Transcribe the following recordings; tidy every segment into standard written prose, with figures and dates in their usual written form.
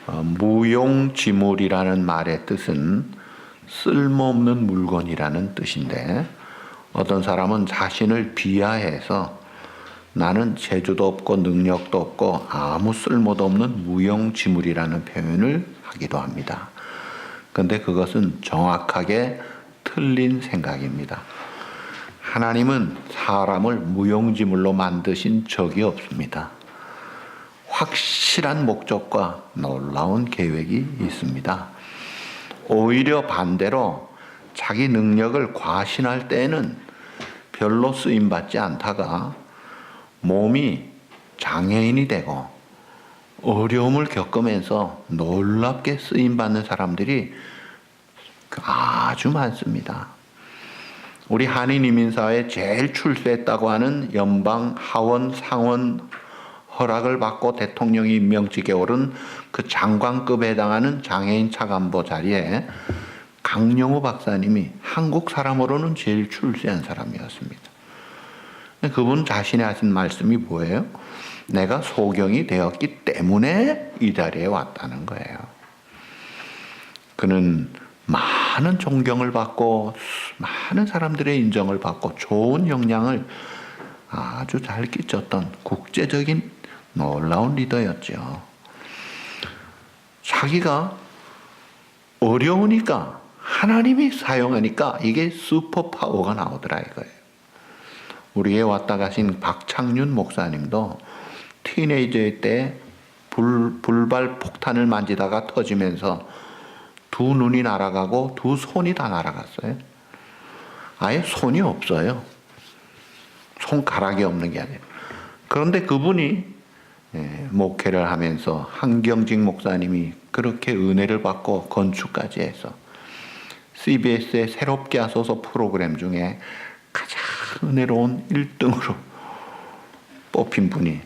무용지물이라는 말의 뜻은 쓸모없는 물건이라는 뜻인데, 어떤 사람은 자신을 비하해서 나는 재주도 없고 능력도 없고 아무 쓸모도 없는 무용지물이라는 표현을 하기도 합니다. 그런데 그것은 정확하게 틀린 생각입니다. 하나님은 사람을 무용지물로 만드신 적이 없습니다. 확실한 목적과 놀라운 계획이 있습니다. 오히려 반대로 자기 능력을 과신할 때에는 별로 쓰임받지 않다가 몸이 장애인이 되고 어려움을 겪으면서 놀랍게 쓰임받는 사람들이 아주 많습니다. 우리 한인 이민사회에 제일 출세했다고 하는 연방 하원 상원 허락을 받고 대통령이 임명직에 오른 그 장관급에 해당하는 장애인 차관보 자리에 강영우 박사님이 한국 사람으로는 제일 출세한 사람이었습니다. 그분 자신이 하신 말씀이 뭐예요? 내가 소경이 되었기 때문에 이 자리에 왔다는 거예요. 그는 많은 존경을 받고 많은 사람들의 인정을 받고 좋은 역량을 아주 잘 끼쳤던 국제적인 놀라운 리더였죠. 자기가 어려우니까 하나님이 사용하니까 이게 슈퍼파워가 나오더라 이거예요. 우리에 왔다 가신 박창윤 목사님도 티네이저일 때 불발 폭탄을 만지다가 터지면서 두 눈이 날아가고 두 손이 다 날아갔어요. 아예 손이 없어요. 손가락이 없는 게 아니에요. 그런데 그분이 목회를 하면서 한경직 목사님이 그렇게 은혜를 받고 건축까지 해서 CBS에 새롭게 하소서 프로그램 중에 가장 은혜로운 1등으로 뽑힌 분이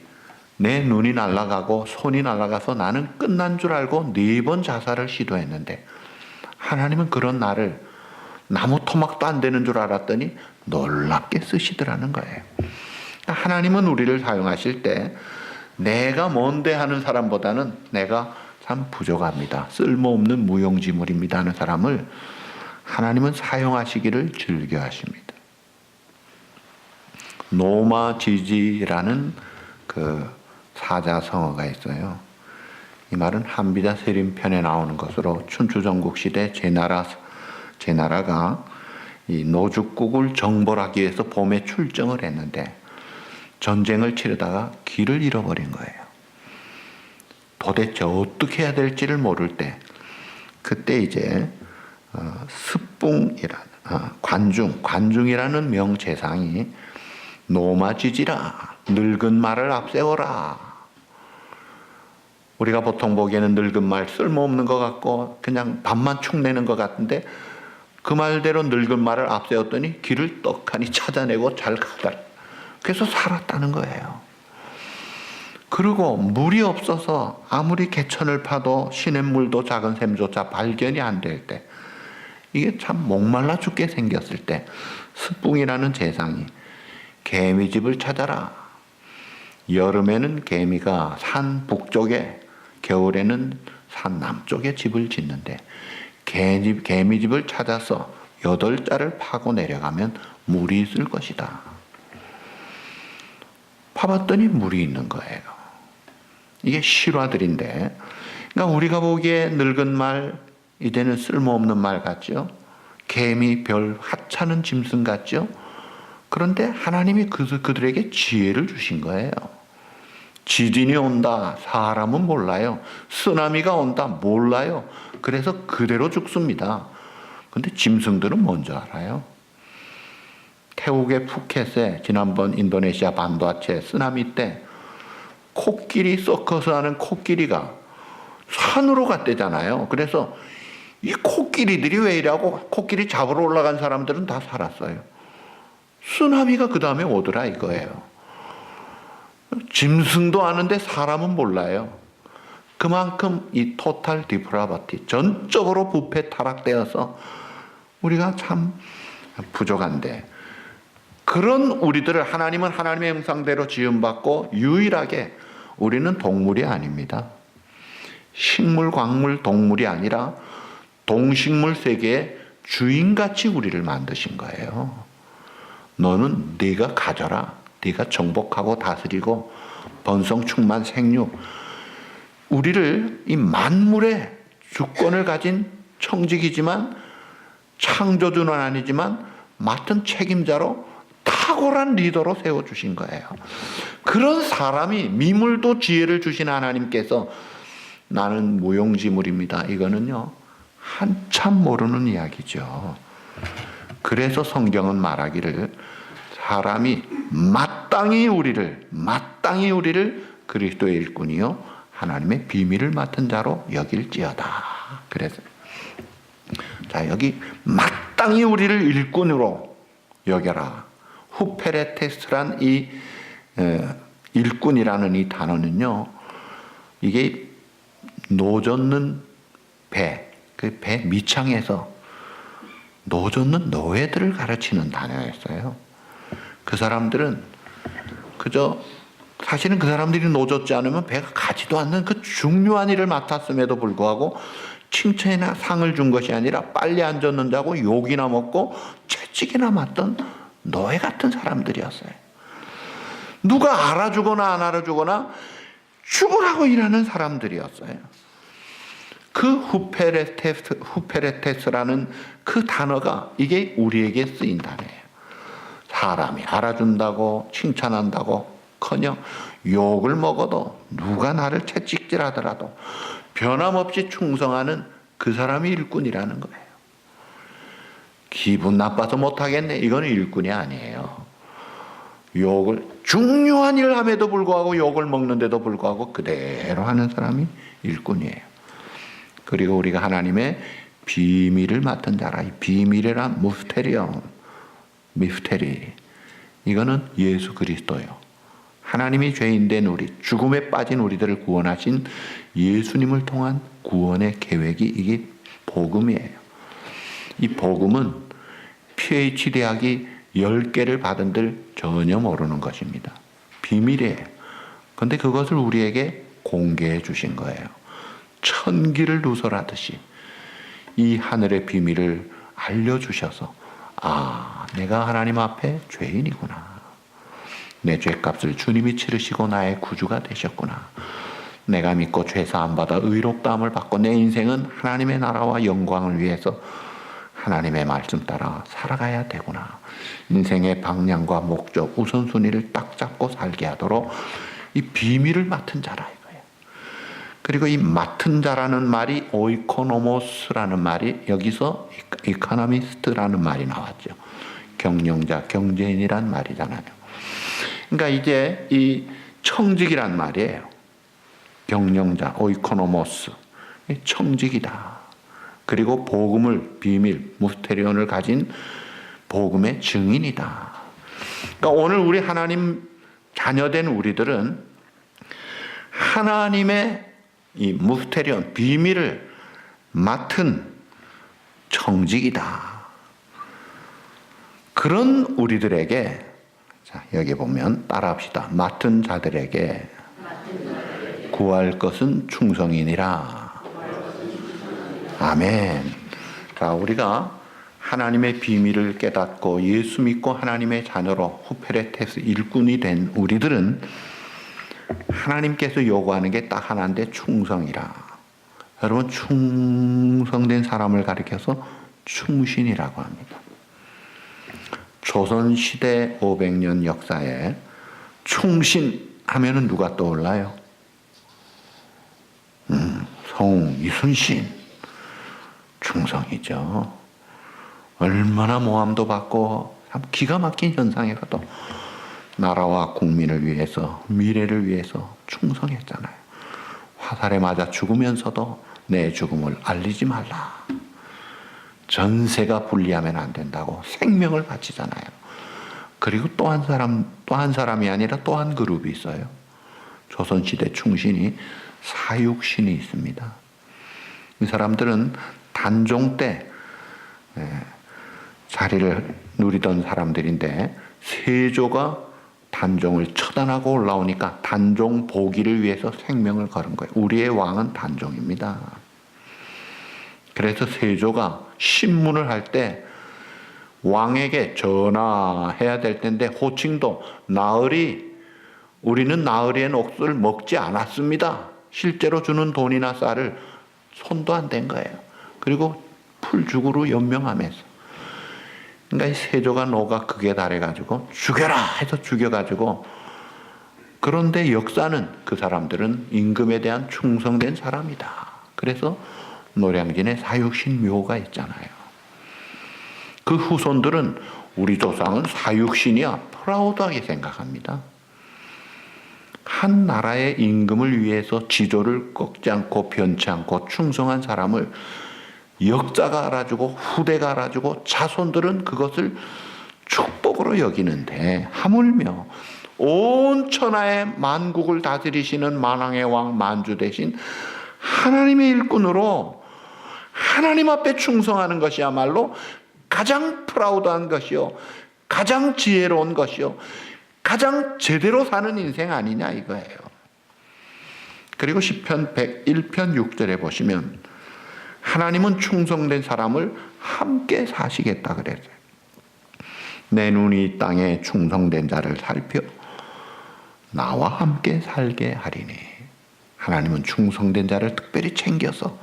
내 눈이 날아가고 손이 날아가서 나는 끝난 줄 알고 4번 자살을 시도했는데 하나님은 그런 나를 나무 토막도 안 되는 줄 알았더니 놀랍게 쓰시더라는 거예요. 하나님은 우리를 사용하실 때 내가 뭔데 하는 사람보다는 내가 참 부족합니다, 쓸모없는 무용지물입니다 하는 사람을 하나님은 사용하시기를 즐겨하십니다. 노마지지라는 그 사자성어가 있어요. 이 말은 한비자 세림편에 나오는 것으로 춘추전국 시대 제나라가 이 노죽국을 정벌하기 위해서 봄에 출정을 했는데 전쟁을 치르다가 길을 잃어버린 거예요. 도대체 어떻게 해야 될지를 모를 때 그때 이제 관중이라는 명재상이 노마지지라 늙은 말을 앞세워라. 우리가 보통 보기에는 늙은 말 쓸모없는 것 같고 그냥 밥만 축내는 것 같은데 그 말대로 늙은 말을 앞세웠더니 길을 떡하니 찾아내고 잘 가더라. 그래서 살았다는 거예요. 그리고 물이 없어서 아무리 개천을 파도 시냇물도 작은 샘조차 발견이 안 될 때, 이게 참 목말라 죽게 생겼을 때 스뿡이라는 재상이 개미집을 찾아라. 여름에는 개미가 산 북쪽에, 겨울에는 산 남쪽에 집을 짓는데 개미집을 찾아서 8자를 파고 내려가면 물이 있을 것이다. 파봤더니 물이 있는 거예요. 이게 실화들인데, 그러니까 우리가 보기에 늙은 말, 이제는 쓸모없는 말 같죠? 개미, 별, 하찮은 짐승 같죠? 그런데 하나님이 그들에게 지혜를 주신 거예요. 지진이 온다, 사람은 몰라요. 쓰나미가 온다, 몰라요. 그래서 그대로 죽습니다. 그런데 짐승들은 뭔지 알아요. 태국의 푸켓에 지난번 인도네시아 반도하체 쓰나미 때 코끼리 서커스 하는 코끼리가 산으로 갔대잖아요. 그래서 이 코끼리들이 왜 이러고 코끼리 잡으러 올라간 사람들은 다 살았어요. 쓰나미가 그 다음에 오더라 이거예요. 짐승도 아는데 사람은 몰라요. 그만큼 이 토탈 디프라버티, 전적으로 부패 타락되어서 우리가 참 부족한데, 그런 우리들을 하나님은 하나님의 형상대로 지음받고 유일하게 우리는 동물이 아닙니다. 식물, 광물, 동물이 아니라 동식물 세계의 주인같이 우리를 만드신 거예요. 너는 네가 가져라. 네가 정복하고 다스리고 번성, 충만, 생육. 우리를 이 만물의 주권을 가진 청직이지만 창조주는 아니지만 맡은 책임자로 탁월한 리더로 세워주신 거예요. 그런 사람이 미물도 지혜를 주신 하나님께서 나는 무용지물입니다. 이거는요, 한참 모르는 이야기죠. 그래서 성경은 말하기를 사람이 마땅히 우리를 그리스도의 일꾼이요 하나님의 비밀을 맡은 자로 여길지어다. 그래서 자, 여기 마땅히 우리를 일꾼으로 여겨라. 후페레테스란 이 일꾼이라는 이 단어는요, 이게 노젓는 배, 그 배 밑창에서 노젓는 노예들을 가르치는 단어였어요. 그 사람들은 사실은 그 사람들이 노젓지 않으면 배가 가지도 않는 그 중요한 일을 맡았음에도 불구하고 칭찬이나 상을 준 것이 아니라 빨리 앉았는 자고 욕이나 먹고 채찍이나 맞던 노예 같은 사람들이었어요. 누가 알아주거나 안 알아주거나 죽으라고 일하는 사람들이었어요. 그 후페레테스라는 그 단어가 이게 우리에게 쓰인 단어예요. 사람이 알아준다고 칭찬한다고 커녕 욕을 먹어도 누가 나를 채찍질하더라도 변함없이 충성하는 그 사람이 일꾼이라는 거예요. 기분 나빠서 못하겠네, 이거는 일꾼이 아니에요. 중요한 일을 함에도 불구하고 욕을 먹는데도 불구하고 그대로 하는 사람이 일꾼이에요. 그리고 우리가 하나님의 비밀을 맡은 자라. 이 비밀이란 미스테리. 이거는 예수 그리스도요. 하나님이 죄인된 우리, 죽음에 빠진 우리들을 구원하신 예수님을 통한 구원의 계획이 이게 복음이에요. 이 복음은 PhD 학위 10개를 받은들 전혀 모르는 것입니다. 비밀이에요. 그런데 그것을 우리에게 공개해 주신 거예요. 천기를 누설하듯이 이 하늘의 비밀을 알려주셔서 내가 하나님 앞에 죄인이구나. 내 죄값을 주님이 치르시고 나의 구주가 되셨구나. 내가 믿고 죄사함 받아 의롭다함을 받고 내 인생은 하나님의 나라와 영광을 위해서 하나님의 말씀 따라 살아가야 되구나. 인생의 방향과 목적, 우선순위를 딱 잡고 살게 하도록 이 비밀을 맡은 자라 이거예요. 그리고 이 맡은 자라는 말이 오이코노모스라는 말이 여기서 이코노미스트라는 말이 나왔죠. 경영자, 경제인이란 말이잖아요. 그러니까 이제 이 청직이란 말이에요. 경영자, 오이코노모스, 청직이다. 그리고 복음을, 비밀, 무스테리온을 가진 복음의 증인이다. 그러니까 오늘 우리 하나님 자녀된 우리들은 하나님의 이 무스테리온, 비밀을 맡은 청직이다. 그런 우리들에게, 자, 여기 보면 따라합시다. 맡은 자들에게 구할 것은 충성이니라. 아멘. 자, 우리가 하나님의 비밀을 깨닫고 예수 믿고 하나님의 자녀로 후페레테스 일꾼이 된 우리들은 하나님께서 요구하는 게 딱 하나인데 충성이라. 여러분, 충성된 사람을 가리켜서 충신이라고 합니다. 조선시대 500년 역사에 충신하면은 누가 떠올라요? 성웅, 이순신. 충성이죠. 얼마나 모함도 받고 참 기가 막힌 현상에서도 나라와 국민을 위해서, 미래를 위해서 충성했잖아요. 화살에 맞아 죽으면서도 내 죽음을 알리지 말라. 전세가 불리하면 안 된다고 생명을 바치잖아요. 그리고 또 한 사람이 아니라 또 한 그룹이 있어요. 조선시대 충신이 사육신이 있습니다. 이 사람들은 단종 때 자리를 누리던 사람들인데 세조가 단종을 처단하고 올라오니까 단종 보기를 위해서 생명을 걸은 거예요. 우리의 왕은 단종입니다. 그래서 세조가 신문을 할 때 왕에게 전하해야 될 텐데 호칭도 나으리, 우리는 나으리의 옥수를 먹지 않았습니다. 실제로 주는 돈이나 쌀을 손도 안 댄 거예요. 그리고 풀죽으로 연명하면서, 그러니까 세조가 노가 극에 달해가지고 죽여라 해서 죽여가지고, 그런데 역사는 그 사람들은 임금에 대한 충성된 사람이다. 그래서 노량진에 사육신묘가 있잖아요. 그 후손들은 우리 조상은 사육신이야 프라우드하게 생각합니다. 한 나라의 임금을 위해서 지조를 꺾지 않고 변치 않고 충성한 사람을 역사가 알아주고 후대가 알아주고 자손들은 그것을 축복으로 여기는데, 하물며 온 천하의 만국을 다스리시는 만왕의 왕 만주 대신 하나님의 일꾼으로 하나님 앞에 충성하는 것이야말로 가장 프라우드한 것이요, 가장 지혜로운 것이요, 가장 제대로 사는 인생 아니냐 이거예요. 그리고 시편 101편 6절에 보시면 하나님은 충성된 사람을 함께 사시겠다 그랬어요. 내 눈이 이 땅에 충성된 자를 살펴 나와 함께 살게 하리니. 하나님은 충성된 자를 특별히 챙겨서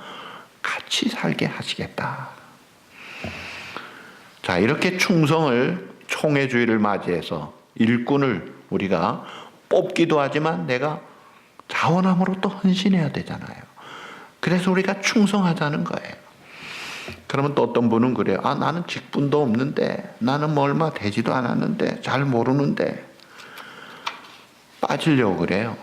같이 살게 하시겠다. 자, 이렇게 충성을, 총회주의를 맞이해서 일꾼을 우리가 뽑기도 하지만 내가 자원함으로 또 헌신해야 되잖아요. 그래서 우리가 충성하자는 거예요. 그러면 또 어떤 분은 그래요. 아, 나는 직분도 없는데, 나는 뭐 얼마 되지도 않았는데, 잘 모르는데, 빠지려고 그래요.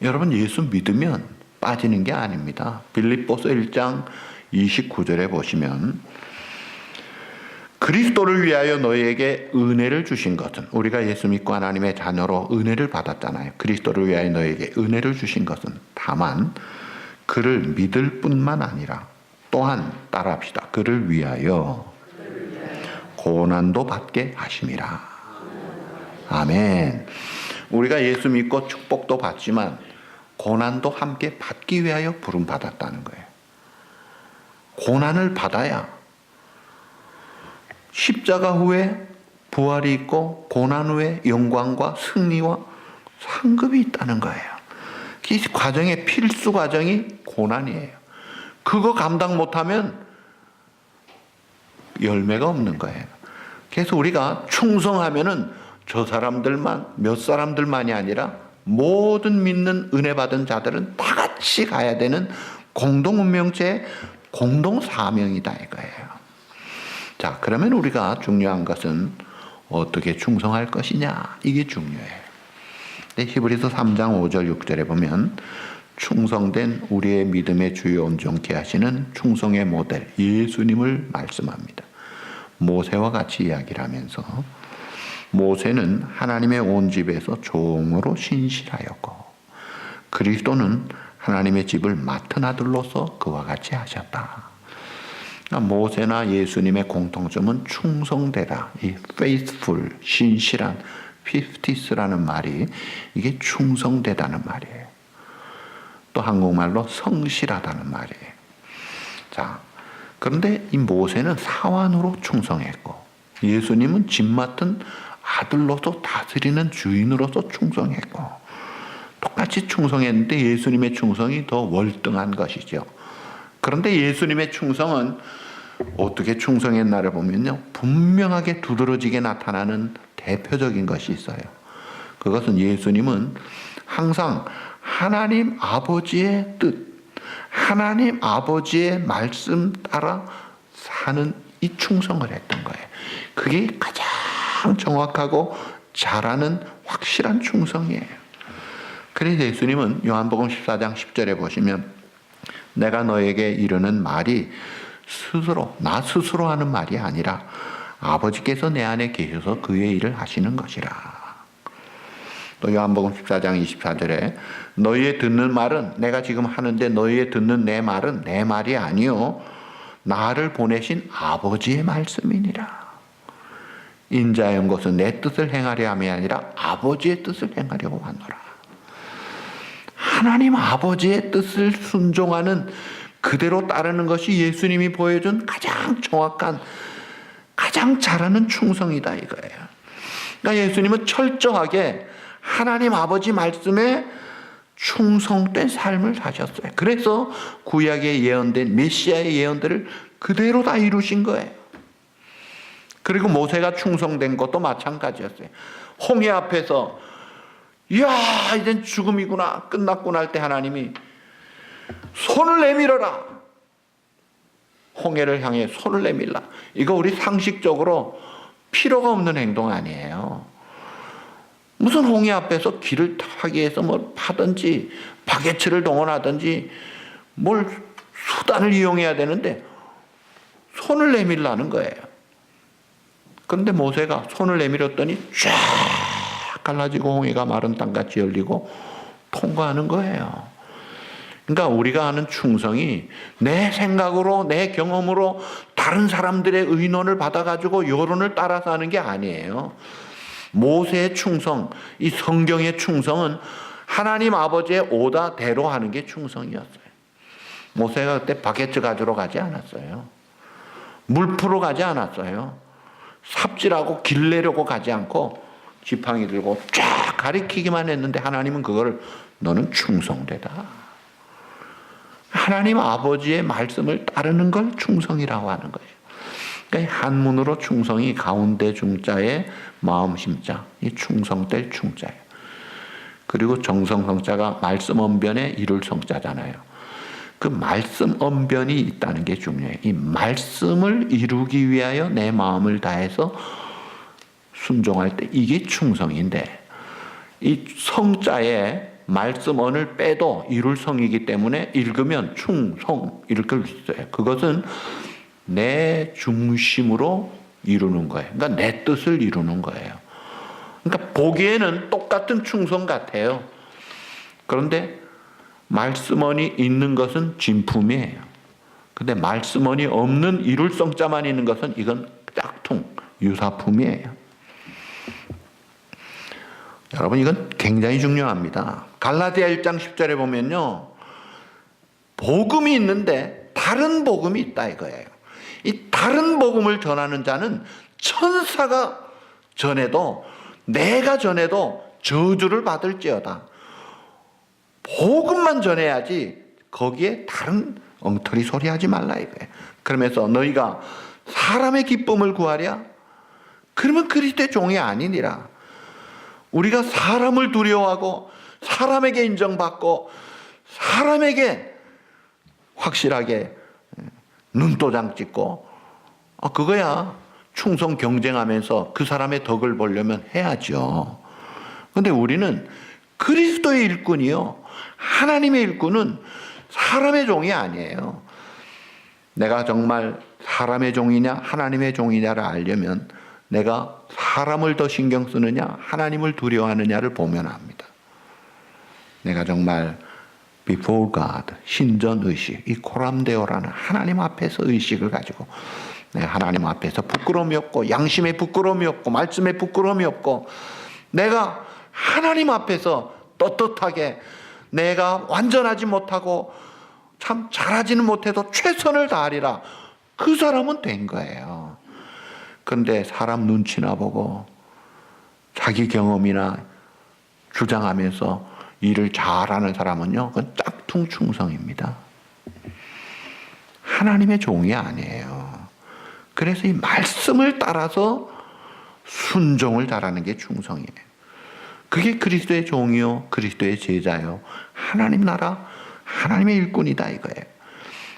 여러분, 예수 믿으면 빠지는 게 아닙니다. 빌립보서 1장 29절에 보시면 그리스도를 위하여 너희에게 은혜를 주신 것은, 우리가 예수 믿고 하나님의 자녀로 은혜를 받았잖아요. 그리스도를 위하여 너희에게 은혜를 주신 것은 다만 그를 믿을 뿐만 아니라 또한 따라합시다. 그를 위하여 고난도 받게 하심이라. 아멘. 우리가 예수 믿고 축복도 받지만 고난도 함께 받기 위하여 부름 받았다는 거예요. 고난을 받아야 십자가 후에 부활이 있고 고난 후에 영광과 승리와 상급이 있다는 거예요. 이 과정의 필수 과정이 고난이에요. 그거 감당 못하면 열매가 없는 거예요. 그래서 우리가 충성하면은 저 사람들만, 몇 사람들만이 아니라 모든 믿는 은혜 받은 자들은 다 같이 가야 되는 공동 운명체의 공동 사명이다 이거예요. 자, 그러면 우리가 중요한 것은 어떻게 충성할 것이냐, 이게 중요해요. 히브리서 3장 5절 6절에 보면 충성된 우리의 믿음의 주요 온전케 하시는 충성의 모델 예수님을 말씀합니다. 모세와 같이 이야기를 하면서, 모세는 하나님의 온 집에서 종으로 신실하였고 그리스도는 하나님의 집을 맡은 아들로서 그와 같이 하셨다. 모세나 예수님의 공통점은 충성되다. 이 faithful, 신실한, 피프티스라는 말이 이게 충성되다는 말이에요. 또 한국말로 성실하다는 말이에요. 자, 그런데 이 모세는 사환으로 충성했고 예수님은 집 맡은 아들로서 다스리는 주인으로서 충성했고, 똑같이 충성했는데 예수님의 충성이 더 월등한 것이죠. 그런데 예수님의 충성은 어떻게 충성했나를 보면요, 분명하게 두드러지게 나타나는 대표적인 것이 있어요. 그것은 예수님은 항상 하나님 아버지의 뜻, 하나님 아버지의 말씀 따라 사는 이 충성을 했던 거예요. 그게 가장 정확하고 잘하는 확실한 충성이에요. 그래서 예수님은 요한복음 14장 10절에 보시면 내가 너에게 이르는 말이 나 스스로 하는 말이 아니라 아버지께서 내 안에 계셔서 그의 일을 하시는 것이라. 또 요한복음 14장 24절에 너희의 듣는 말은, 내가 지금 하는데 너희의 듣는 내 말은 내 말이 아니요 나를 보내신 아버지의 말씀이니라. 인자한 것은 내 뜻을 행하려 함이 아니라 아버지의 뜻을 행하려고 하노라. 하나님 아버지의 뜻을 순종하는, 그대로 따르는 것이 예수님이 보여준 가장 정확한, 가장 잘하는 충성이다 이거예요. 그러니까 예수님은 철저하게 하나님 아버지 말씀에 충성된 삶을 사셨어요. 그래서 구약에 예언된 메시아의 예언들을 그대로 다 이루신 거예요. 그리고 모세가 충성된 것도 마찬가지였어요. 홍해 앞에서 이야 이젠 죽음이구나, 끝났구나 할 때 하나님이 손을 내밀어라, 홍해를 향해 손을 내밀라. 이거 우리 상식적으로 필요가 없는 행동 아니에요. 무슨 홍해 앞에서 길을 타기 위해서 뭘 파든지 바게트를 동원하든지 뭘 수단을 이용해야 되는데 손을 내밀라는 거예요. 그런데 모세가 손을 내밀었더니 쫙 갈라지고 홍해가 마른 땅같이 열리고 통과하는 거예요. 그러니까 우리가 하는 충성이 내 생각으로, 내 경험으로 다른 사람들의 의논을 받아가지고 여론을 따라서 하는 게 아니에요. 모세의 충성, 이 성경의 충성은 하나님 아버지의 오다대로 하는 게 충성이었어요. 모세가 그때 바게트 가지러 가지 않았어요. 물 풀어 가지 않았어요. 삽질하고 길 내려고 가지 않고 지팡이 들고 쫙 가리키기만 했는데 하나님은 그거를 너는 충성되다. 하나님 아버지의 말씀을 따르는 걸 충성이라고 하는 거예요. 그러니까 한문으로 충성이 가운데 중자에 마음 심자, 이 충성될 충자예요. 그리고 정성성자가 말씀 언변에 이룰 성자잖아요. 그 말씀 언변이 있다는 게 중요해요. 이 말씀을 이루기 위하여 내 마음을 다해서 순종할 때 이게 충성인데, 이 성자에 말씀언을 빼도 이룰 성이기 때문에 읽으면 충성 이렇게 있어요. 그것은 내 중심으로 이루는 거예요. 그러니까 내 뜻을 이루는 거예요. 그러니까 보기에는 똑같은 충성 같아요. 그런데 말씀언이 있는 것은 진품이에요. 근데 말씀언이 없는 이룰 성자만 있는 것은 이건 짝퉁, 유사품이에요. 여러분 이건 굉장히 중요합니다. 갈라디아 1장 10절에 보면요, 복음이 있는데 다른 복음이 있다 이거예요. 이 다른 복음을 전하는 자는 천사가 전해도, 내가 전해도 저주를 받을지어다. 복음만 전해야지 거기에 다른 엉터리 소리 하지 말라 이거예요. 그러면서 너희가 사람의 기쁨을 구하랴? 그러면 그리스도의 종이 아니니라. 우리가 사람을 두려워하고 사람에게 인정받고 사람에게 확실하게 눈도장 찍고 그거야 충성 경쟁하면서 그 사람의 덕을 보려면 해야죠. 그런데 우리는 그리스도의 일꾼이요, 하나님의 일꾼은 사람의 종이 아니에요. 내가 정말 사람의 종이냐 하나님의 종이냐를 알려면 내가 사람을 더 신경 쓰느냐 하나님을 두려워하느냐를 보면 압니다. 내가 정말 before God, 신전의식, 이 코람데오라는 하나님 앞에서 의식을 가지고 내가 하나님 앞에서 부끄러움이 없고 양심에 부끄러움이 없고 말씀에 부끄러움이 없고 내가 하나님 앞에서 떳떳하게 내가 완전하지 못하고 참 잘하지는 못해도 최선을 다하리라, 그 사람은 된 거예요. 그런데 사람 눈치나 보고 자기 경험이나 주장하면서 일을 잘하는 사람은요, 그건 짝퉁 충성입니다. 하나님의 종이 아니에요. 그래서 이 말씀을 따라서 순종을 잘하는 게 충성이에요. 그게 그리스도의 종이요, 그리스도의 제자요, 하나님 나라, 하나님의 일꾼이다 이거예요.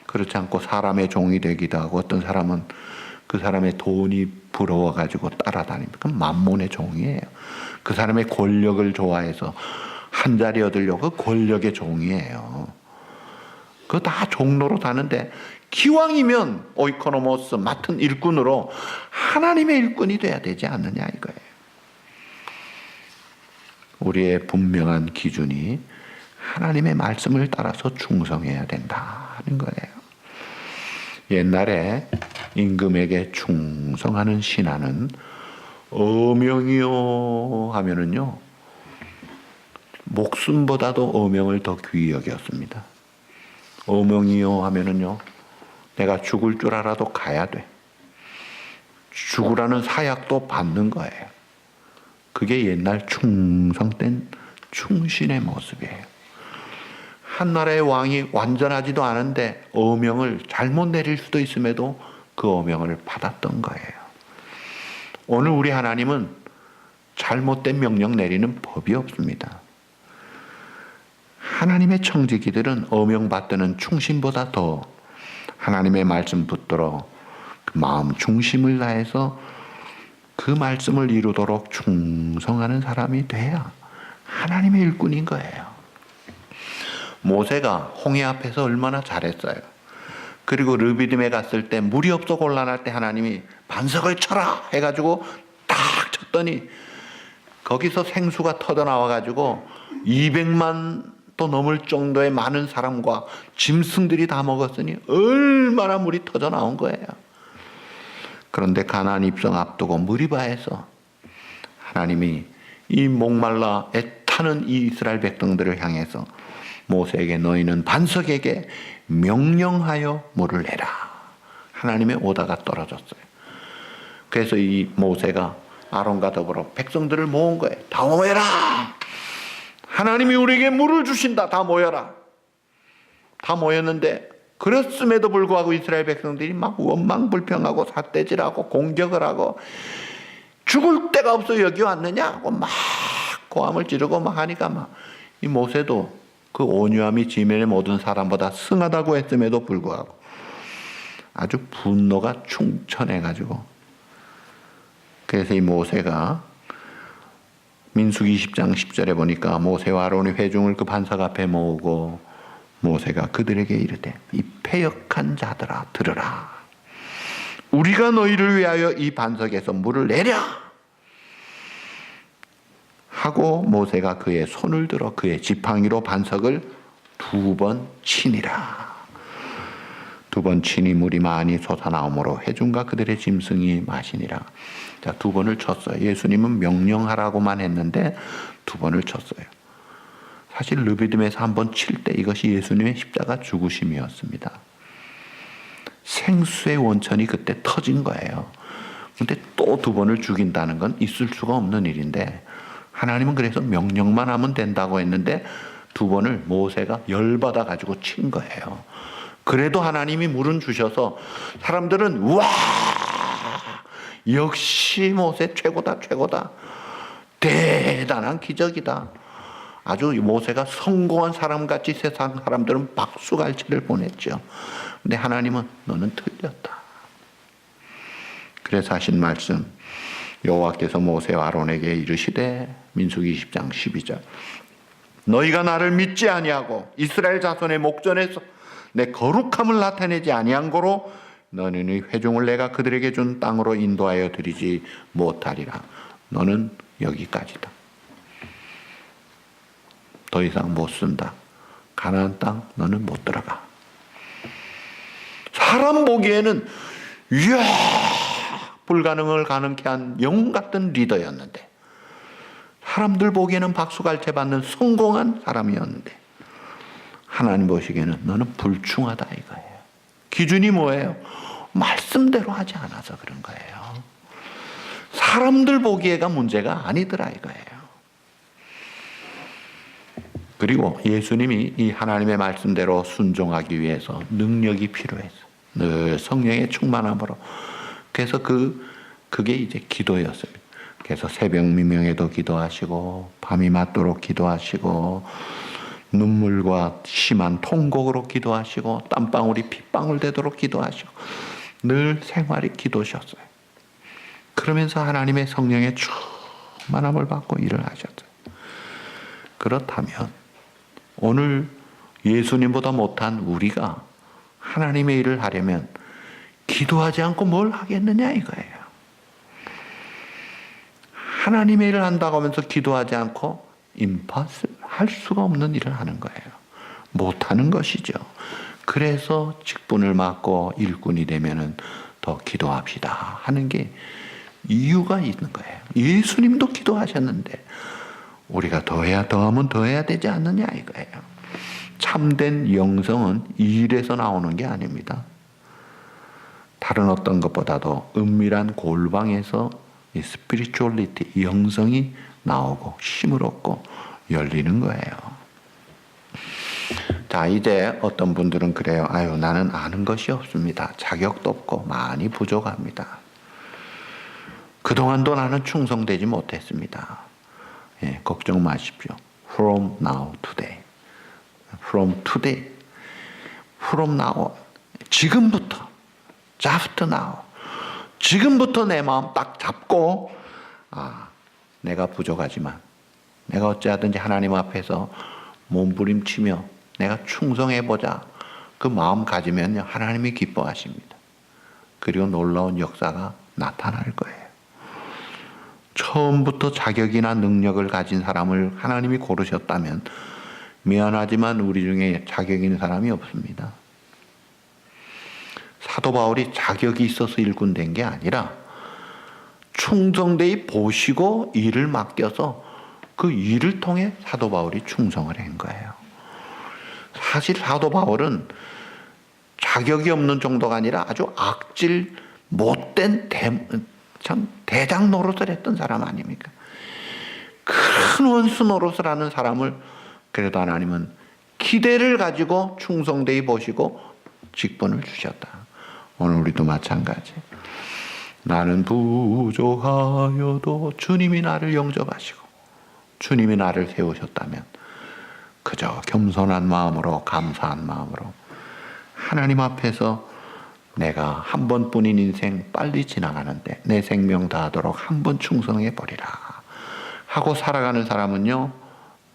그렇지 않고 사람의 종이 되기도 하고, 어떤 사람은 그 사람의 돈이 부러워가지고 따라다닙니다. 그건 만몬의 종이에요. 그 사람의 권력을 좋아해서 한 자리 얻으려고, 그 권력의 종이에요. 그거 다 종로로 사는데 기왕이면 오이코노모스 맡은 일꾼으로 하나님의 일꾼이 돼야 되지 않느냐 이거예요. 우리의 분명한 기준이 하나님의 말씀을 따라서 충성해야 된다는 거예요. 옛날에 임금에게 충성하는 신하는 어명이요 하면은요, 목숨보다도 어명을 더 귀히 여겼습니다. 어명이요 하면은요, 내가 죽을 줄 알아도 가야 돼. 죽으라는 사약도 받는 거예요. 그게 옛날 충성된 충신의 모습이에요. 한 나라의 왕이 완전하지도 않은데 어명을 잘못 내릴 수도 있음에도 그 어명을 받았던 거예요. 오늘 우리 하나님은 잘못된 명령 내리는 법이 없습니다. 하나님의 청지기들은 어명 받드는 충신보다 더 하나님의 말씀 붙들어 그 마음 중심을 다해서 그 말씀을 이루도록 충성하는 사람이 돼야 하나님의 일꾼인 거예요. 모세가 홍해 앞에서 얼마나 잘했어요. 그리고 르비딤에 갔을 때 물이 없어 곤란할 때 하나님이 반석을 쳐라 해가지고 딱 쳤더니 거기서 생수가 터져 나와가지고 200만 또 넘을 정도의 많은 사람과 짐승들이 다 먹었으니 얼마나 물이 터져 나온 거예요. 그런데 가나안 입성 앞두고 무리바에서 하나님이 이 목말라 애타는 이 이스라엘 백성들을 향해서 모세에게 너희는 반석에게 명령하여 물을 내라. 하나님의 오다가 떨어졌어요. 그래서 이 모세가 아론과 더불어 백성들을 모은 거예요. 다 모여라. 하나님이 우리에게 물을 주신다. 다 모여라. 다 모였는데 그랬음에도 불구하고 이스라엘 백성들이 막 원망불평하고 삿대질하고 공격을 하고 죽을 데가 없어 여기 왔느냐 하고 막 고함을 지르고 막 하니까 막 이 모세도 그 온유함이 지면의 모든 사람보다 승하다고 했음에도 불구하고 아주 분노가 충천해가지고, 그래서 이 모세가 민수기 20장 10절에 보니까 모세와 아론이 회중을 그 반석 앞에 모으고 모세가 그들에게 이르되 이 패역한 자들아 들으라. 우리가 너희를 위하여 이 반석에서 물을 내랴 하고 모세가 그의 손을 들어 그의 지팡이로 반석을 2번 치니라. 2번 치니 물이 많이 솟아나오므로 회중과 그들의 짐승이 마시니라. 자, 2번을 쳤어요. 예수님은 명령하라고만 했는데 2번을 쳤어요. 사실 르비딤에서 1번 칠 때 이것이 예수님의 십자가 죽으심이었습니다. 생수의 원천이 그때 터진 거예요. 근데 또 2번을 죽인다는 건 있을 수가 없는 일인데 하나님은 그래서 명령만 하면 된다고 했는데 2번을 모세가 열받아 가지고 친 거예요. 그래도 하나님이 물은 주셔서 사람들은 와 역시 모세 최고다 최고다 대단한 기적이다. 아주 모세가 성공한 사람같이 세상 사람들은 박수갈채를 보냈죠. 근데 하나님은 너는 틀렸다. 그래서 하신 말씀 여호와께서 모세와 아론에게 이르시되 민수기 20장 12절 너희가 나를 믿지 아니하고 이스라엘 자손의 목전에서 내 거룩함을 나타내지 아니한 고로 너는 이 회중을 내가 그들에게 준 땅으로 인도하여 드리지 못하리라. 너는 여기까지다. 더 이상 못 쓴다. 가나안 땅 너는 못 들어가. 사람 보기에는 이야 불가능을 가능케 한 영웅 같은 리더였는데 사람들 보기에는 박수갈채 받는 성공한 사람이었는데 하나님 보시기에는 너는 불충하다 이거예요. 기준이 뭐예요? 말씀대로 하지 않아서 그런 거예요. 사람들 보기에가 문제가 아니더라 이거예요. 그리고 예수님이 이 하나님의 말씀대로 순종하기 위해서 능력이 필요해서 늘 성령의 충만함으로, 그래서 그게 이제 기도였습니다. 그래서 새벽 미명에도 기도하시고 밤이 맞도록 기도하시고 눈물과 심한 통곡으로 기도하시고 땀방울이 핏방울 되도록 기도하시고 늘 생활이 기도셨어요. 그러면서 하나님의 성령의 충만함을 받고 일을 하셨어요. 그렇다면 오늘 예수님보다 못한 우리가 하나님의 일을 하려면 기도하지 않고 뭘 하겠느냐 이거예요. 하나님의 일을 한다고 하면서 기도하지 않고 impossible, 할 수가 없는 일을 하는 거예요. 못하는 것이죠. 그래서 직분을 맡고 일꾼이 되면은 더 기도합시다 하는 게 이유가 있는 거예요. 예수님도 기도하셨는데 우리가 더하면 더해야 되지 않느냐 이거예요. 참된 영성은 일에서 나오는 게 아닙니다. 다른 어떤 것보다도 은밀한 골방에서 이 스피리추얼리티, 영성이 나오고 힘을 얻고 열리는 거예요. 자, 이제 어떤 분들은 그래요. 아유, 나는 아는 것이 없습니다. 자격도 없고 많이 부족합니다. 그동안도 나는 충성되지 못했습니다. 예, 걱정 마십시오. From now today. From today. From now. 지금부터. Just now. 지금부터 내 마음 딱 잡고, 내가 부족하지만, 내가 어찌하든지 하나님 앞에서 몸부림치며 내가 충성해보자. 그 마음 가지면요, 하나님이 기뻐하십니다. 그리고 놀라운 역사가 나타날 거예요. 처음부터 자격이나 능력을 가진 사람을 하나님이 고르셨다면 미안하지만 우리 중에 자격 있는 사람이 없습니다. 사도 바울이 자격이 있어서 일꾼 된 게 아니라 충성되이 보시고 일을 맡겨서 그 일을 통해 사도 바울이 충성을 한 거예요. 사실 사도 바울은 자격이 없는 정도가 아니라 아주 악질 못된 대장 노릇을 했던 사람 아닙니까? 큰 원수 노릇을 하는 사람을 그래도 하나님은 기대를 가지고 충성되이 보시고 직분을 주셨다. 오늘 우리도 마찬가지. 나는 부족하여도 주님이 나를 영접하시고 주님이 나를 세우셨다면 그저 겸손한 마음으로 감사한 마음으로 하나님 앞에서 내가 한 번뿐인 인생 빨리 지나가는데 내 생명 다하도록 한 번 충성해 버리라 하고 살아가는 사람은요,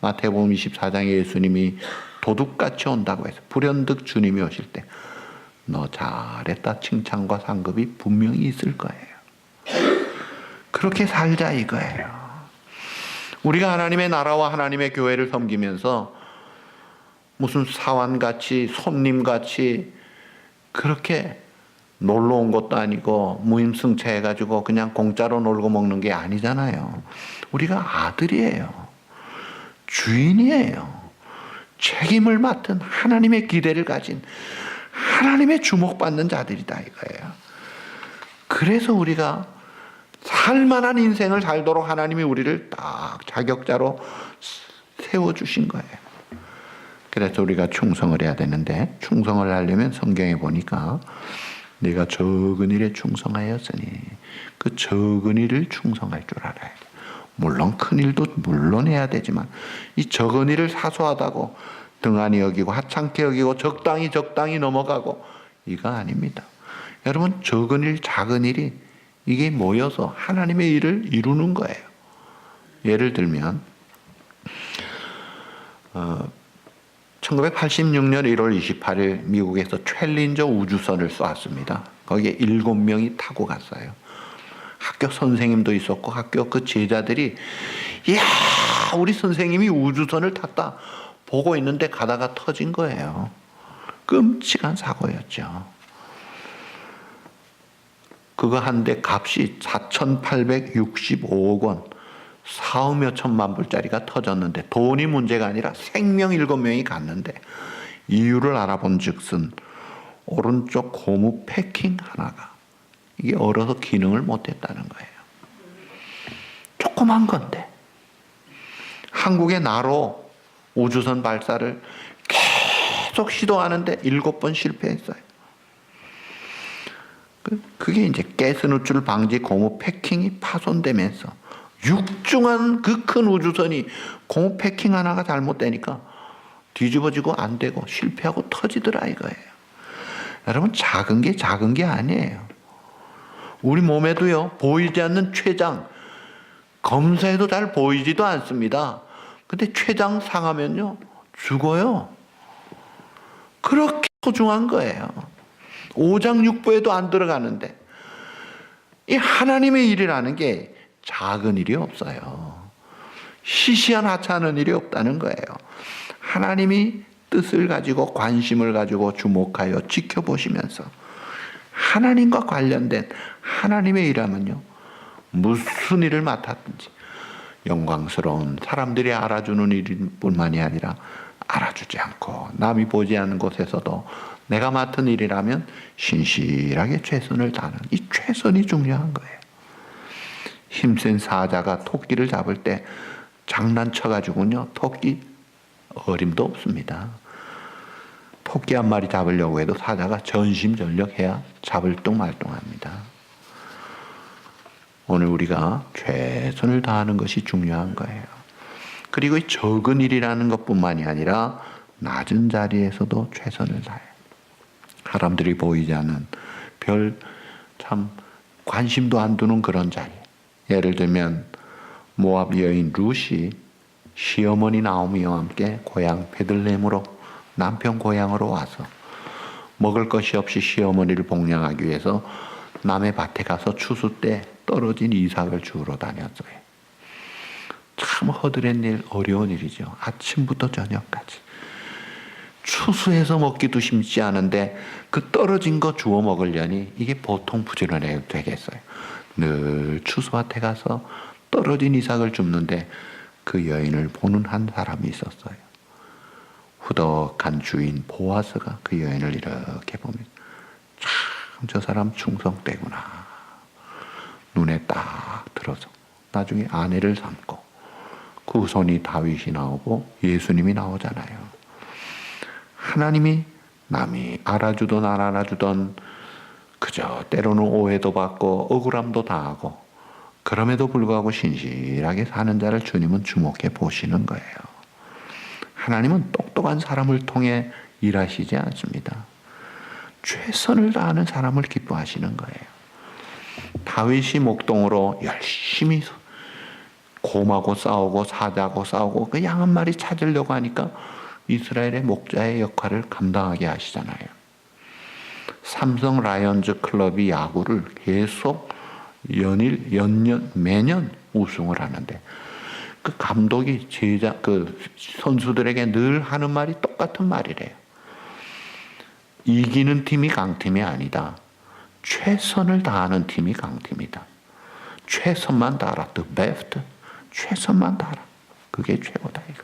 마태복음 24장에 예수님이 도둑같이 온다고 해서 불현듯 주님이 오실 때 너 잘했다 칭찬과 상급이 분명히 있을 거예요. 그렇게 살자 이거예요. 우리가 하나님의 나라와 하나님의 교회를 섬기면서 무슨 사환같이 손님같이 그렇게 놀러 온 것도 아니고 무임승차해가지고 그냥 공짜로 놀고 먹는 게 아니잖아요. 우리가 아들이에요. 주인이에요. 책임을 맡은 하나님의 기대를 가진 하나님의 주목받는 자들이다 이거예요. 그래서 우리가 살만한 인생을 살도록 하나님이 우리를 딱 자격자로 세워주신 거예요. 그래서 우리가 충성을 해야 되는데 충성을 하려면 성경에 보니까 네가 적은 일에 충성하였으니 그 적은 일을 충성할 줄 알아야 돼. 물론 큰 일도 물론 해야 되지만 이 적은 일을 사소하다고 등한히 여기고 하찮게 여기고 적당히 넘어가고 이거 아닙니다. 여러분 적은 일 작은 일이 이게 모여서 하나님의 일을 이루는 거예요. 예를 들면 1986년 1월 28일 미국에서 챌린저 우주선을 쏘았습니다. 거기에 7명이 타고 갔어요. 학교 선생님도 있었고 학교 그 제자들이 이야 우리 선생님이 우주선을 탔다 보고 있는데 가다가 터진 거예요. 끔찍한 사고였죠. 그거 한 대 값이 4,865억 원, 4억 몇 천만 불짜리가 터졌는데 돈이 문제가 아니라 생명 7명이 갔는데 이유를 알아본 즉슨 오른쪽 고무 패킹 하나가 이게 얼어서 기능을 못했다는 거예요. 조그만 건데 한국의 나로 우주선 발사를 계속 시도하는데 7번 실패했어요. 그게 이제 가스 누출 방지 고무 패킹이 파손되면서 육중한 그 큰 우주선이 고무 패킹 하나가 잘못되니까 뒤집어지고 안 되고 실패하고 터지더라 이거예요. 여러분 작은 게 아니에요. 우리 몸에도요 보이지 않는 췌장 검사해도 잘 보이지도 않습니다. 근데 췌장 상하면요 죽어요. 그렇게 소중한 거예요. 오장육부에도 안 들어가는데 이 하나님의 일이라는 게 작은 일이 없어요. 시시한 하찮은 일이 없다는 거예요. 하나님이 뜻을 가지고 관심을 가지고 주목하여 지켜보시면서 하나님과 관련된 하나님의 일하면요 무슨 일을 맡았든지 영광스러운 사람들이 알아주는 일뿐만이 아니라 알아주지 않고 남이 보지 않는 곳에서도 내가 맡은 일이라면 신실하게 최선을 다하는 이 최선이 중요한 거예요. 힘센 사자가 토끼를 잡을 때 장난쳐가지고요, 토끼 어림도 없습니다. 토끼 한 마리 잡으려고 해도 사자가 전심전력해야 잡을 뚱말뚱합니다. 오늘 우리가 최선을 다하는 것이 중요한 거예요. 그리고 이 적은 일이라는 것뿐만이 아니라 낮은 자리에서도 최선을 다해요. 사람들이 보이지 않는 별 참 관심도 안 두는 그런 자리. 예를 들면 모압 여인 룻이 시어머니 나오미와 함께 고향 베들레헴으로 남편 고향으로 와서 먹을 것이 없이 시어머니를 복양하기 위해서 남의 밭에 가서 추수 때 떨어진 이삭을 주우러 다녔어요. 참 허드렛 일, 어려운 일이죠. 아침부터 저녁까지. 추수해서 먹기도 쉽지 않은데 그 떨어진 거 주워 먹으려니 이게 보통 부지런해야 되겠어요. 늘 추수밭에 가서 떨어진 이삭을 줍는데 그 여인을 보는 한 사람이 있었어요. 후덕한 주인 보아스가 그 여인을 이렇게 보면 참 저 사람 충성되구나. 눈에 딱 들어서 나중에 아내를 삼고 그 후손이 다윗이 나오고 예수님이 나오잖아요. 하나님이 남이 알아주던 안 알아주던 그저 때로는 오해도 받고 억울함도 당하고 그럼에도 불구하고 신실하게 사는 자를 주님은 주목해 보시는 거예요. 하나님은 똑똑한 사람을 통해 일하시지 않습니다. 최선을 다하는 사람을 기뻐하시는 거예요. 다윗이 목동으로 열심히 곰하고 싸우고 사자하고 싸우고 그 양 한 마리 찾으려고 하니까 이스라엘의 목자의 역할을 감당하게 하시잖아요. 삼성 라이온즈 클럽이 야구를 계속 매년 우승을 하는데 그 감독이 그 선수들에게 늘 하는 말이 똑같은 말이래요. 이기는 팀이 강팀이 아니다. 최선을 다하는 팀이 강팀이다. 최선만 다하라. The best. 최선만 다하라. 그게 최고다. 이거.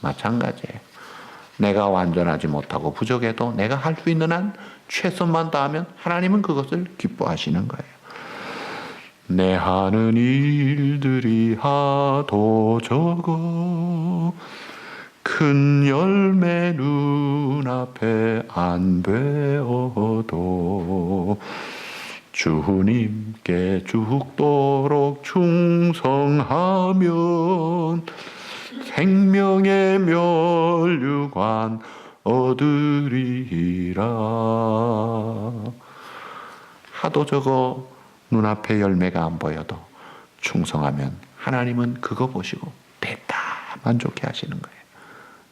마찬가지예요. 내가 완전하지 못하고 부족해도 내가 할 수 있는 한 최선만 다하면 하나님은 그것을 기뻐하시는 거예요. 내 하는 일들이 하도 적어 큰 열매 눈앞에 안 되어도 주님께 죽도록 충성하면 생명의 면류관 얻으리라. 하도 적어 눈앞에 열매가 안 보여도 충성하면 하나님은 그거 보시고 됐다 만족해 하시는 거예요.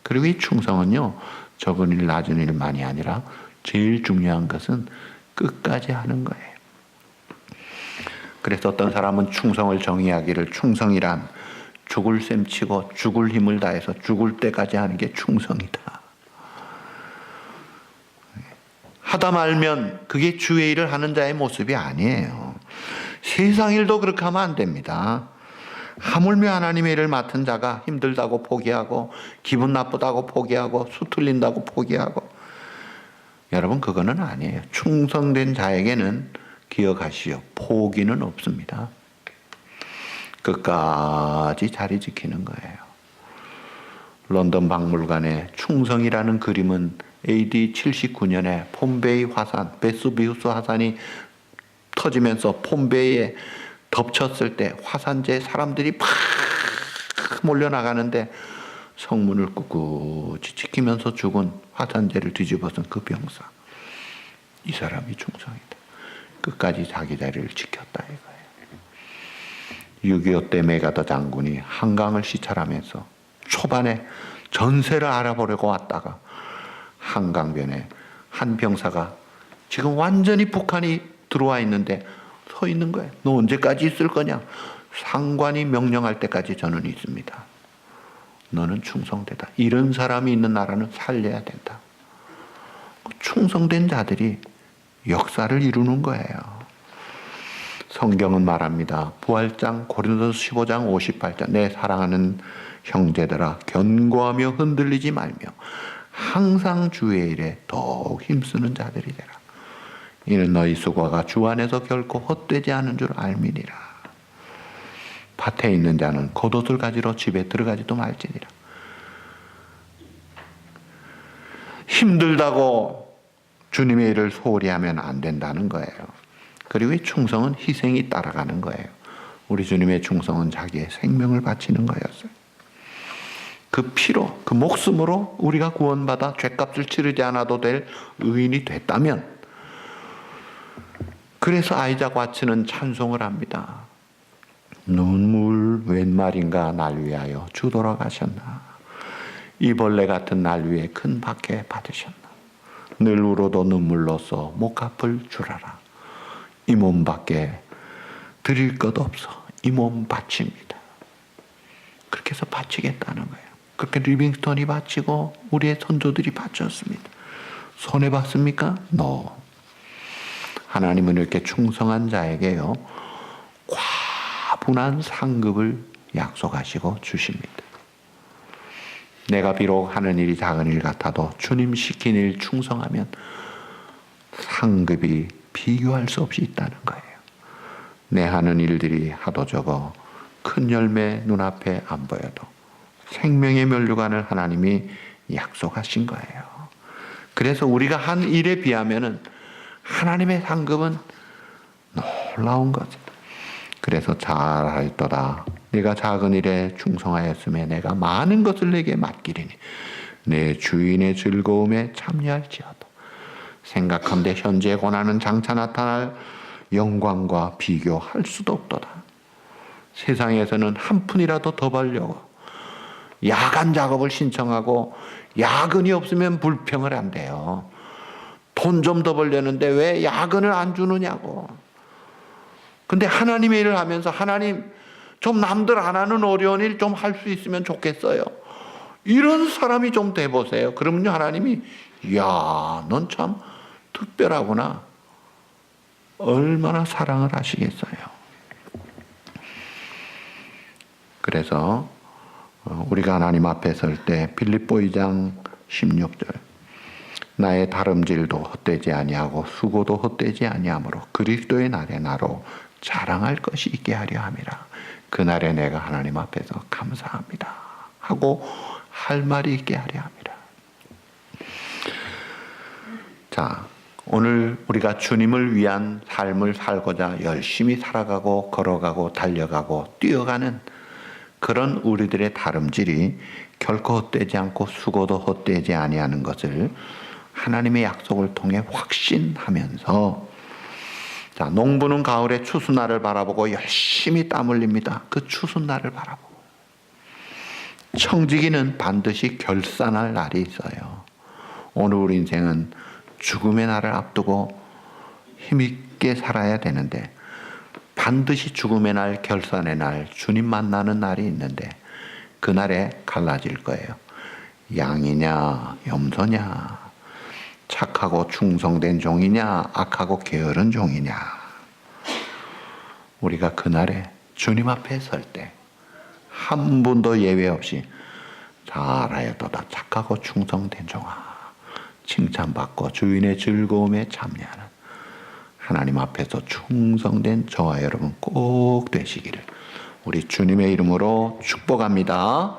그리고 이 충성은요, 적은 일 낮은 일만이 아니라 제일 중요한 것은 끝까지 하는 거예요. 그래서 어떤 사람은 충성을 정의하기를 충성이란 죽을 셈 치고 죽을 힘을 다해서 죽을 때까지 하는 게 충성이다. 하다 말면 그게 주의 일을 하는 자의 모습이 아니에요. 세상 일도 그렇게 하면 안 됩니다. 하물며 하나님의 일을 맡은 자가 힘들다고 포기하고 기분 나쁘다고 포기하고 수틀린다고 포기하고, 여러분 그거는 아니에요. 충성된 자에게는 기억하시오. 포기는 없습니다. 끝까지 자리 지키는 거예요. 런던 박물관에 충성이라는 그림은 AD 79년에 폼베이 화산, 베수비우스 화산이 터지면서 폼베이에 덮쳤을 때 화산재에 사람들이 팍 몰려나가는데 성문을 꿋꿋이 지키면서 죽은 화산재를 뒤집어쓴 그 병사. 이 사람이 충성이다. 끝까지 자기 자리를 지켰다 이거예요. 6.25 때 메가더 장군이 한강을 시찰하면서 초반에 전세를 알아보려고 왔다가 한강변에 한 병사가 지금 완전히 북한이 들어와 있는데 서 있는 거예요. 너 언제까지 있을 거냐? 상관이 명령할 때까지 저는 있습니다. 너는 충성되다. 이런 사람이 있는 나라는 살려야 된다. 충성된 자들이 역사를 이루는 거예요. 성경은 말합니다. 부활장 고린도서 15장 58절 내 사랑하는 형제들아 견고하며 흔들리지 말며 항상 주의 일에 더욱 힘쓰는 자들이 되라. 이는 너희 수고가 주 안에서 결코 헛되지 않은 줄 알미니라. 밭에 있는 자는 겉옷을 가지러 집에 들어가지도 말지니라. 힘들다고 주님의 일을 소홀히 하면 안 된다는 거예요. 그리고 이 충성은 희생이 따라가는 거예요. 우리 주님의 충성은 자기의 생명을 바치는 거였어요. 그 피로, 그 목숨으로 우리가 구원받아 죄값을 치르지 않아도 될 의인이 됐다면, 그래서 아이작 와츠는 찬송을 합니다. 눈물 웬 말인가 날 위하여 주 돌아가셨나. 이 벌레 같은 날 위해 큰 박해 받으셨나. 늘 울어도 눈물로써 목합을 주라라. 이 몸밖에 드릴 것 없어. 이 몸 바칩니다. 그렇게 해서 바치겠다는 거예요. 그렇게 리빙스턴이 바치고 우리의 선조들이 바쳤습니다. 손해봤습니까? No. 하나님은 이렇게 충성한 자에게요, 과분한 상급을 약속하시고 주십니다. 내가 비록 하는 일이 작은 일 같아도 주님 시킨 일 충성하면 상급이 비교할 수 없이 있다는 거예요. 내 하는 일들이 하도 적어 큰 열매 눈앞에 안 보여도 생명의 면류관을 하나님이 약속하신 거예요. 그래서 우리가 한 일에 비하면은 하나님의 상급은 놀라운 거죠. 그래서 잘하였도다. 네가 작은 일에 충성하였음에 내가 많은 것을 내게 맡기리니 내 주인의 즐거움에 참여할지어다. 생각한데 현재 고난은 장차 나타날 영광과 비교할 수도 없도다. 세상에서는 한 푼이라도 더 벌려고 야간 작업을 신청하고 야근이 없으면 불평을 한대요. 돈 좀 더 벌려는데 왜 야근을 안 주느냐고. 근데 하나님의 일을 하면서 하나님 좀 남들 안 하는 어려운 일 좀 할 수 있으면 좋겠어요. 이런 사람이 좀 돼보세요. 그러면요 하나님이 이야 넌 참 특별하구나. 얼마나 사랑을 하시겠어요. 그래서 우리가 하나님 앞에 설 때 빌립보 2장 16절 나의 다름질도 헛되지 아니하고 수고도 헛되지 아니하므로 그리스도의 날에 나로 자랑할 것이 있게 하려 함이라. 그날에 내가 하나님 앞에서 감사합니다 하고 할 말이 있게 하려 함이라. 자, 오늘 우리가 주님을 위한 삶을 살고자 열심히 살아가고 걸어가고 달려가고 뛰어가는 그런 우리들의 다름질이 결코 헛되지 않고 수고도 헛되지 아니하는 것을 하나님의 약속을 통해 확신하면서, 자, 농부는 가을에 추수날을 바라보고 열심히 땀 흘립니다. 그 추수날을 바라보고. 청지기는 반드시 결산할 날이 있어요. 오늘 우리 인생은 죽음의 날을 앞두고 힘있게 살아야 되는데 반드시 죽음의 날, 결산의 날, 주님 만나는 날이 있는데 그날에 갈라질 거예요. 양이냐 염소냐, 착하고 충성된 종이냐 악하고 게으른 종이냐. 우리가 그날에 주님 앞에 설 때 한 분도 예외 없이 잘하였도다 착하고 충성된 종아 칭찬받고 주인의 즐거움에 참여하는 하나님 앞에서 충성된 저와 여러분 꼭 되시기를 우리 주님의 이름으로 축복합니다.